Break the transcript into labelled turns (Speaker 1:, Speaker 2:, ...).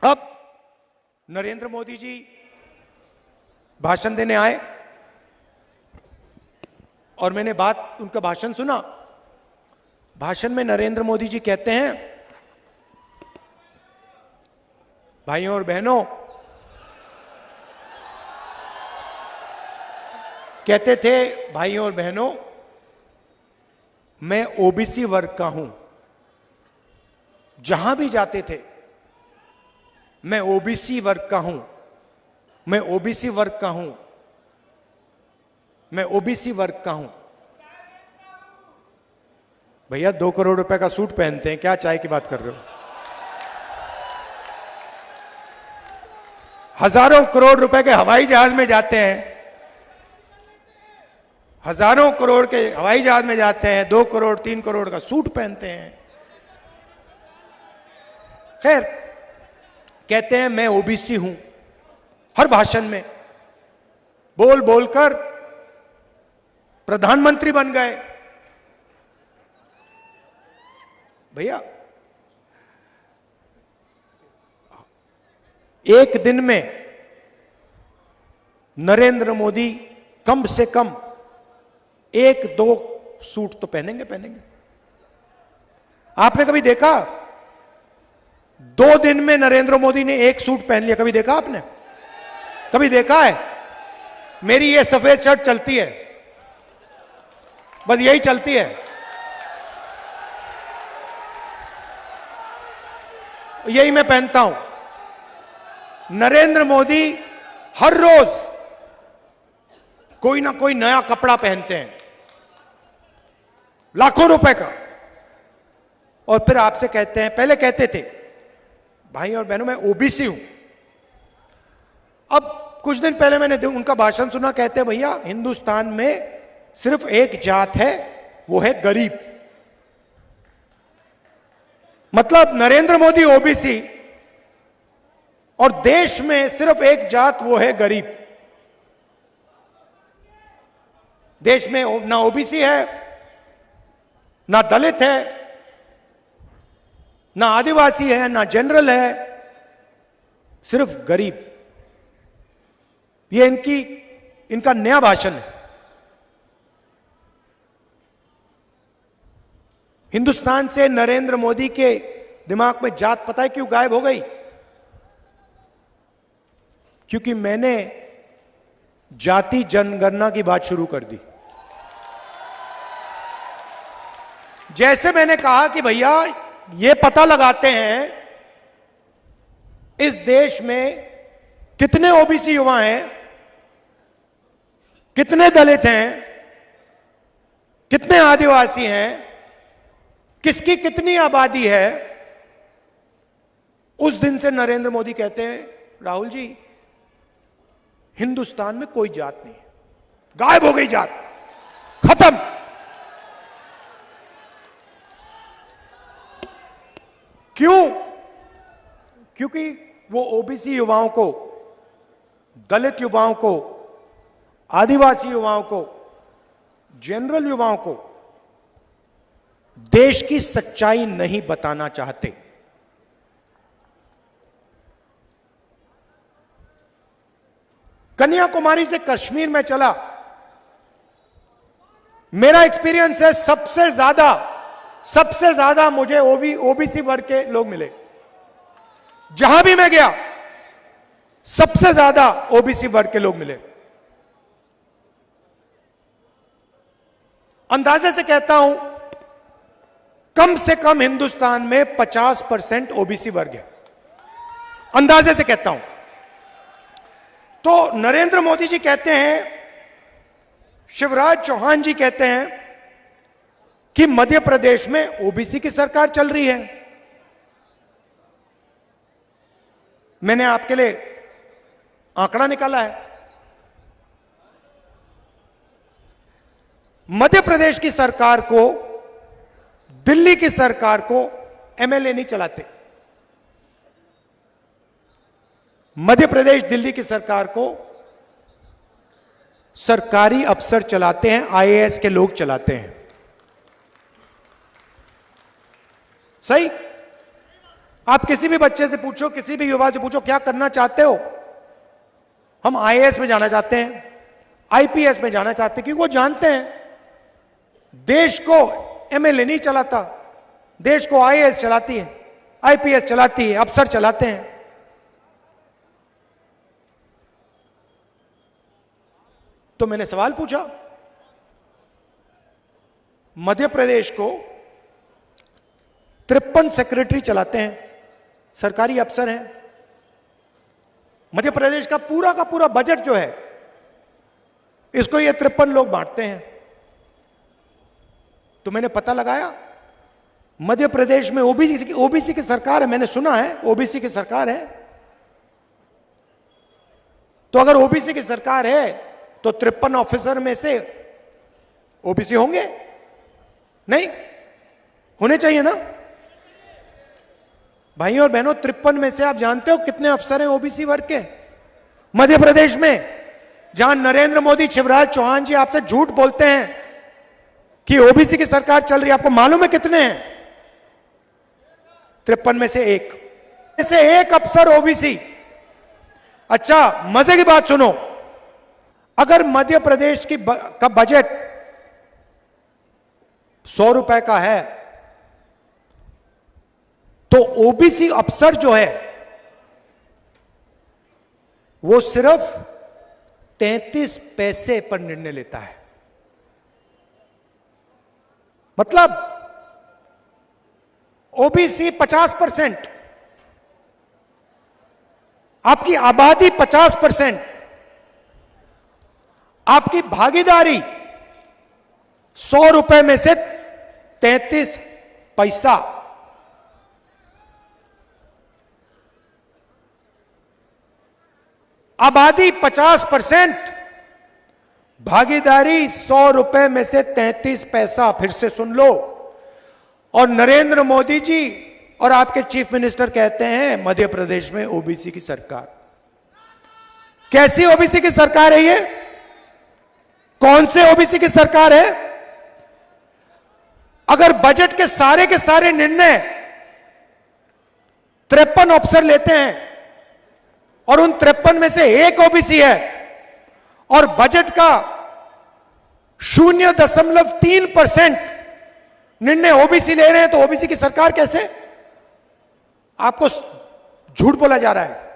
Speaker 1: अब नरेंद्र मोदी जी भाषण देने आए और मैंने उनका भाषण सुना। भाषण में नरेंद्र मोदी जी कहते हैं, भाइयों और बहनों, कहते थे भाइयों और बहनों, मैं ओबीसी वर्ग का हूं। जहां भी जाते थे, मैं ओबीसी वर्ग का हूं, मैं ओबीसी वर्ग का हूं, मैं ओबीसी वर्ग का हूं। भैया 2 करोड़ रुपए का सूट पहनते हैं, क्या चाय की बात कर रहे हो? हजारों करोड़ रुपए के हवाई जहाज में जाते हैं, हजारों करोड़ के हवाई जहाज में जाते हैं, 2 करोड़ 3 करोड़ का सूट पहनते हैं। खैर, कहते हैं मैं ओबीसी हूं। हर भाषण में बोल बोलकर प्रधानमंत्री बन गए। भैया एक दिन में नरेंद्र मोदी कम से कम 1-2 सूट तो पहनेंगे। आपने कभी देखा 2 दिन में नरेंद्र मोदी ने 1 सूट पहन लिया? कभी देखा आपने? कभी देखा है? मेरी ये सफेद शर्ट चलती है, बस यही चलती है। यही मैं पहनता हूं। नरेंद्र मोदी हर रोज कोई ना कोई नया कपड़ा पहनते हैं, लाखों रुपए का, और फिर आपसे कहते हैं, पहले कहते थे भाई और बहनों मैं ओबीसी हूं। अब कुछ दिन पहले मैंने उनका भाषण सुना, कहते हैं भैया हिंदुस्तान में सिर्फ एक जात है, वो है गरीब। मतलब नरेंद्र मोदी ओबीसी और देश में सिर्फ एक जात, वो है गरीब। देश में ना ओबीसी है, ना दलित है, ना आदिवासी है, ना जनरल है, सिर्फ गरीब। ये इनका नया भाषण है। हिंदुस्तान से नरेंद्र मोदी के दिमाग में जात पता है क्यों गायब हो गई? क्योंकि मैंने जाति जनगणना की बात शुरू कर दी। जैसे मैंने कहा कि भैया ये पता लगाते हैं इस देश में कितने ओबीसी युवा हैं, कितने दलित हैं, कितने आदिवासी हैं, किसकी कितनी आबादी है। उस दिन से नरेंद्र मोदी कहते हैं, राहुल जी हिंदुस्तान में कोई जात नहीं है, गायब हो गई जात, खत्म। क्यों? क्योंकि वो ओबीसी युवाओं को, दलित युवाओं को, आदिवासी युवाओं को, जनरल युवाओं को देश की सच्चाई नहीं बताना चाहते। कन्याकुमारी से कश्मीर में चला, मेरा एक्सपीरियंस है, सबसे ज्यादा मुझे ओबीसी वर्ग के लोग मिले। जहां भी मैं गया सबसे ज्यादा ओबीसी वर्ग के लोग मिले। अंदाजे से कहता हूं कम से कम हिंदुस्तान में 50% ओबीसी वर्ग है, अंदाजे से कहता हूं। तो नरेंद्र मोदी जी कहते हैं, शिवराज चौहान जी कहते हैं कि मध्य प्रदेश में ओबीसी की सरकार चल रही है। मैंने आपके लिए आंकड़ा निकाला है। मध्य प्रदेश की सरकार को, दिल्ली की सरकार को एमएलए नहीं चलाते। मध्य प्रदेश दिल्ली की सरकार को सरकारी अफसर चलाते हैं, आईएएस के लोग चलाते हैं। सही? आप किसी भी बच्चे से पूछो, किसी भी युवा से पूछो, क्या करना चाहते हो? हम आईएएस में जाना चाहते हैं, आईपीएस में जाना चाहते हैं, क्योंकि वो जानते हैं देश को एमएलए नहीं चलाता, देश को आईएएस चलाती है, आईपीएस चलाती है, अफसर चलाते हैं। तो मैंने सवाल पूछा, मध्य प्रदेश को 53 सेक्रेटरी चलाते हैं, सरकारी अफसर हैं। मध्य प्रदेश का पूरा बजट जो है, इसको ये 53 लोग बांटते हैं। तो मैंने पता लगाया, मध्य प्रदेश में ओबीसी की सरकार है, मैंने सुना है ओबीसी की सरकार है। तो अगर ओबीसी की सरकार है तो 53 ऑफिसर में से ओबीसी होंगे? नहीं होने चाहिए ना भाइयों और बहनों। 53 में से आप जानते हो कितने अफसर हैं ओबीसी वर्ग के मध्य प्रदेश में? जहां नरेंद्र मोदी, शिवराज चौहान जी आपसे झूठ बोलते हैं कि ओबीसी की सरकार चल रही है, आपको मालूम है कितने हैं? 53 में से एक अफसर ओबीसी। अच्छा, मजे की बात सुनो, अगर मध्य प्रदेश का बजट 100 रुपए का है, तो ओबीसी अफसर जो है वो सिर्फ 33 पैसे पर निर्णय लेता है। मतलब ओबीसी 50%, आपकी आबादी 50%, आपकी भागीदारी 100 रुपए में से 33 पैसा। आबादी 50%, भागीदारी 100 रुपए में से 33 पैसा। फिर से सुन लो। और नरेंद्र मोदी जी और आपके चीफ मिनिस्टर कहते हैं मध्य प्रदेश में ओबीसी की सरकार। कैसी ओबीसी की सरकार है ये? कौन से ओबीसी की सरकार है? अगर बजट के सारे निर्णय 53 अफसर लेते हैं और उन 53 में से एक ओबीसी है और बजट का 0.3% निर्णय ओबीसी ले रहे हैं, तो ओबीसी की सरकार कैसे? आपको झूठ बोला जा रहा है।